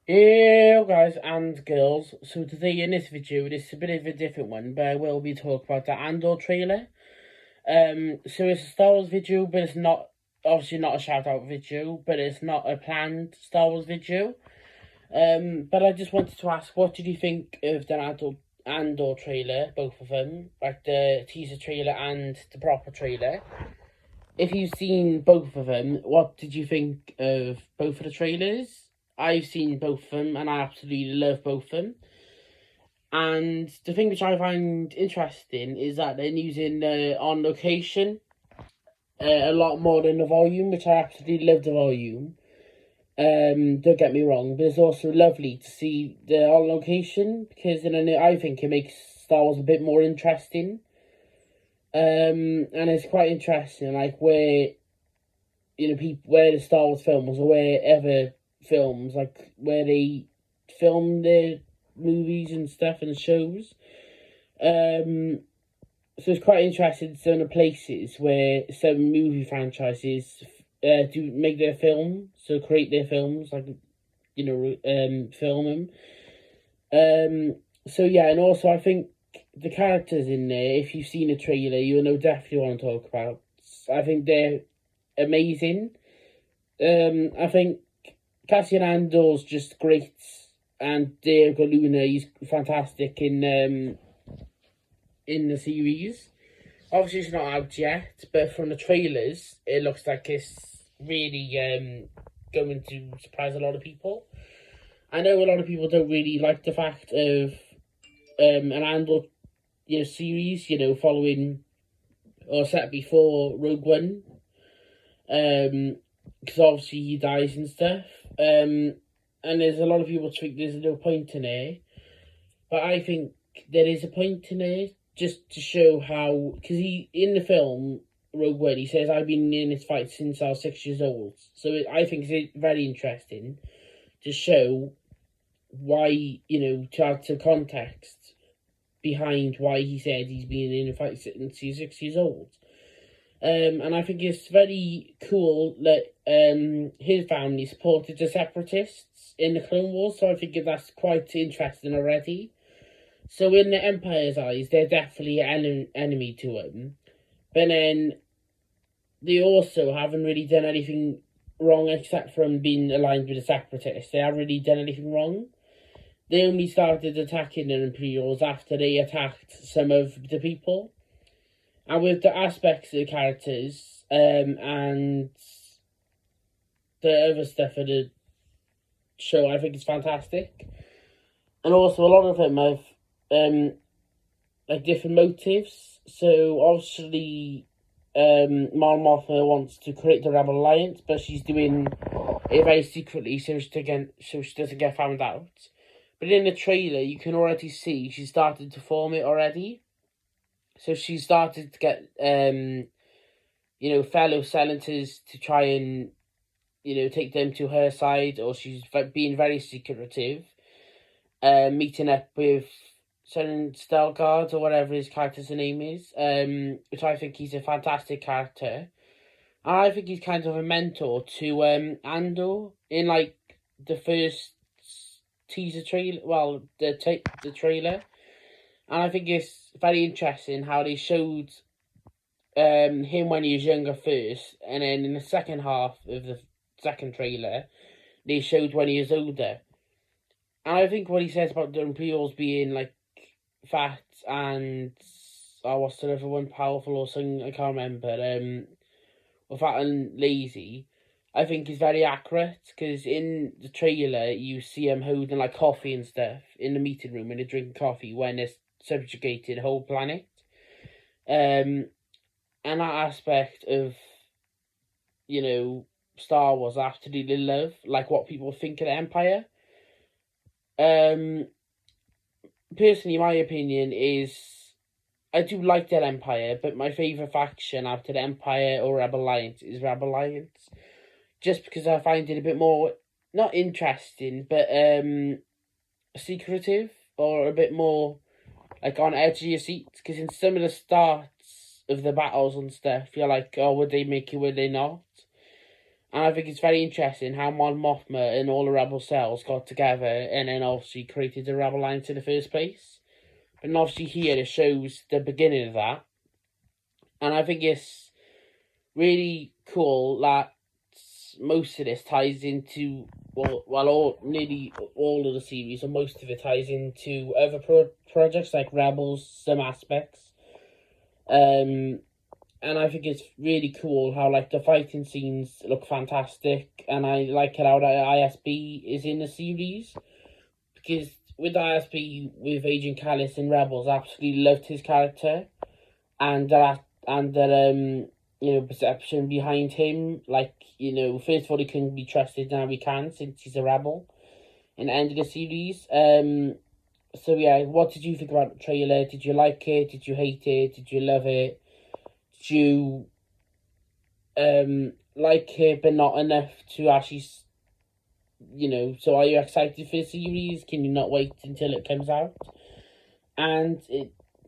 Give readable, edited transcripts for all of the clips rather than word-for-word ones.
Hello guys and girls, so today in this video, this is a bit of a different one, but I will be talking about the Andor trailer. So it's a Star Wars video, but it's not, obviously not a shout out video, but it's not a planned Star Wars video. But I just wanted to ask, what did you think of the Andor trailer, both of them, like the teaser trailer and the proper trailer? If you've seen both of them, what did you think of both of the trailers? I've seen both of them and I absolutely love both of them. And the thing which I find interesting is that they're using on location a lot more than the volume, which I absolutely love the volume. Don't get me wrong, but it's also lovely to see the on location because I think it makes Star Wars a bit more interesting. And it's quite interesting, like where people where the Star Wars films or wherever films like where they film their movies and stuff and shows. So it's quite interesting to some of the places where some movie franchises do make their film, so create their films, like film them. So yeah, and also I think the characters in there, if you've seen a trailer, you'll know definitely what I'm talking about. I think they're amazing. I think Cassian Andor's just great, and Diego Luna, he's fantastic in the series. Obviously, it's not out yet, but from the trailers, it looks like it's really going to surprise a lot of people. I know a lot of people don't really like the fact of an Andor series, following or set before Rogue One. Because obviously he dies and stuff. And there's a lot of people think there's no point in it, but I think there is a point in it just to show how, because he in the film Rogue One he says I've been in this fight since I was 6 years old. So I think it's very interesting to show why to add to context behind why he said he's been in a fight since he's 6 years old. And I think it's very cool that his family supported the separatists in the Clone Wars, so I think that's quite interesting already. So in the Empire's eyes, they're definitely an enemy to him, but then they also haven't really done anything wrong except from being aligned with the separatists. They haven't really done anything wrong. They only started attacking the Imperials after they attacked some of the people. And with the aspects of the characters and the other stuff of the show, I think it's fantastic. And also, a lot of them have like different motives. So obviously, Mon Mothma wants to create the Rebel Alliance, but she's doing it very secretly, so she doesn't get found out. But in the trailer, you can already see she started to form it already. So she started to get, fellow senators to try and, take them to her side, or she's being very secretive, meeting up with Senator Stelgard, or whatever his character's name is, which I think he's a fantastic character. And I think he's kind of a mentor to Andor in, like, the first teaser trailer, well, the trailer. And I think it's very interesting how they showed him when he was younger first, and then in the second half of the second trailer, they showed when he was older. And I think what he says about the Imperials being like fat and what's the other one, powerful or something, I can't remember. Or fat and lazy, I think is very accurate, because in the trailer you see him holding like coffee and stuff in the meeting room and they're drinking coffee when they're subjugating the whole planet. And that aspect of, Star Wars I absolutely love, like what people think of the Empire. Personally, my opinion is I do like the Empire, but my favourite faction after the Empire or Rebel Alliance is Rebel Alliance. Just because I find it a bit more, not interesting, but secretive, or a bit more like on edge of your seat. Because in some of the starts of the battles and stuff, you're like, oh, would they make it, would they not? And I think it's very interesting how Mon Mothma and all the rebel cells got together and then obviously created the rebel alliance in the first place. And obviously here it shows the beginning of that. And I think it's really cool that most of this ties into, nearly all of the series, or most of it ties into other projects like Rebels, some aspects. And I think it's really cool how, like, the fighting scenes look fantastic, and I like it how the ISB is in the series, because with the ISB, with Agent Callis in Rebels, I absolutely loved his character, and that perception behind him, like, first of all, he couldn't be trusted, now he can, since he's a rebel, in the end of the series. So yeah, what did you think about the trailer? Did you like it? Did you hate it? Did you love it? Did you like it but not enough to actually, so are you excited for the series? Can you not wait until it comes out? And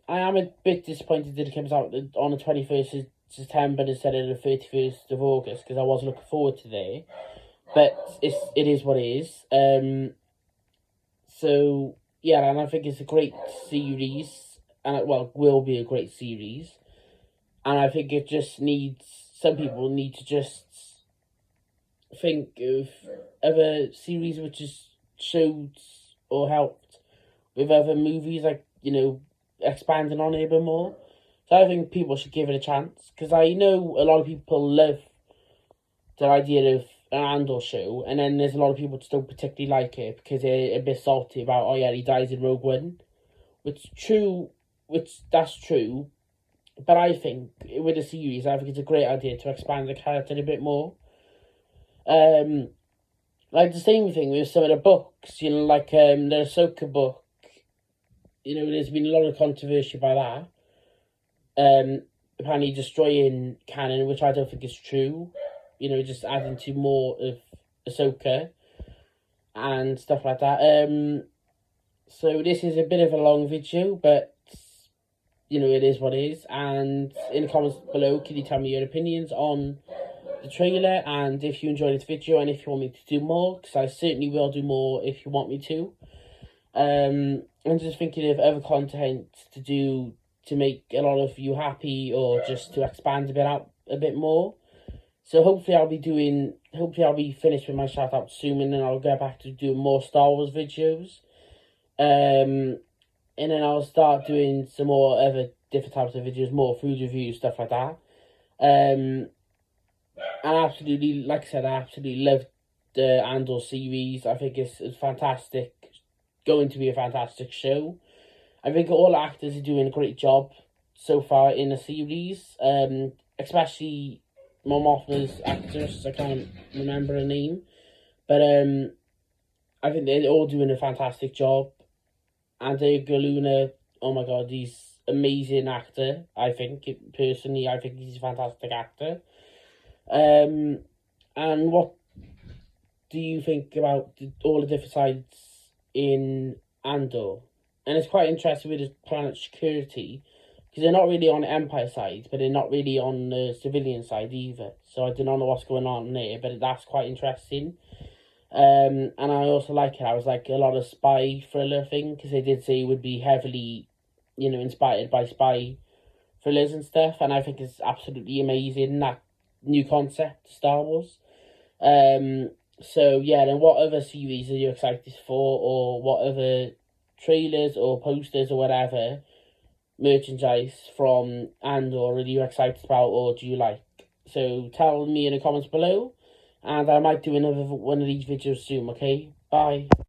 I am a bit disappointed that it comes out on the 21st of September instead of the 31st of August, because I was looking forward to that. But it is what it is. So yeah, and I think it's a great series, and it will be a great series. And I think it just needs, some people need to just think of other series which has showed or helped with other movies, like, expanding on it a bit more. So I think people should give it a chance, because I know a lot of people love the idea of an Andor show, and then there's a lot of people that don't particularly like it because they're a bit salty about, oh yeah, he dies in Rogue One, that's true, but I think with the series, I think it's a great idea to expand the character a bit more. Like the same thing with some of the books, like the Ahsoka book. There's been a lot of controversy about that. Apparently destroying canon, which I don't think is true. Just adding to more of Ahsoka and stuff like that. So this is a bit of a long video, but it is what it is. And in the comments below, can you tell me your opinions on the trailer, and if you enjoyed this video, and if you want me to do more, because I certainly will do more if you want me to. I'm just thinking of other content to do to make a lot of you happy, or just to expand a bit more. So hopefully I'll be finished with my shout out soon, and then I'll go back to doing more Star Wars videos. And then I'll start doing some more other different types of videos, more food reviews, stuff like that. And absolutely, like I said, I absolutely loved the Andor series. I think it's fantastic, going to be a fantastic show. I think all the actors are doing a great job so far in the series, especially Mon Mothma's actress. I can't remember her name, but I think they're all doing a fantastic job. Andor Galuna, oh my god, he's amazing actor. I think personally, I think he's a fantastic actor. And what do you think about all the different sides in Andor? And it's quite interesting with the planet security, because they're not really on the Empire side, but they're not really on the civilian side either. So I don't know what's going on there, but that's quite interesting. And I also like it. I was like a lot of spy thriller thing, because they did say it would be heavily, inspired by spy thrillers and stuff. And I think it's absolutely amazing, that new concept, Star Wars. So yeah, then what other series are you excited for, or what other trailers or posters or whatever merchandise from Andor are you excited about, or do you like? So tell me in the comments below, and I might do another one of these videos soon, okay? Bye.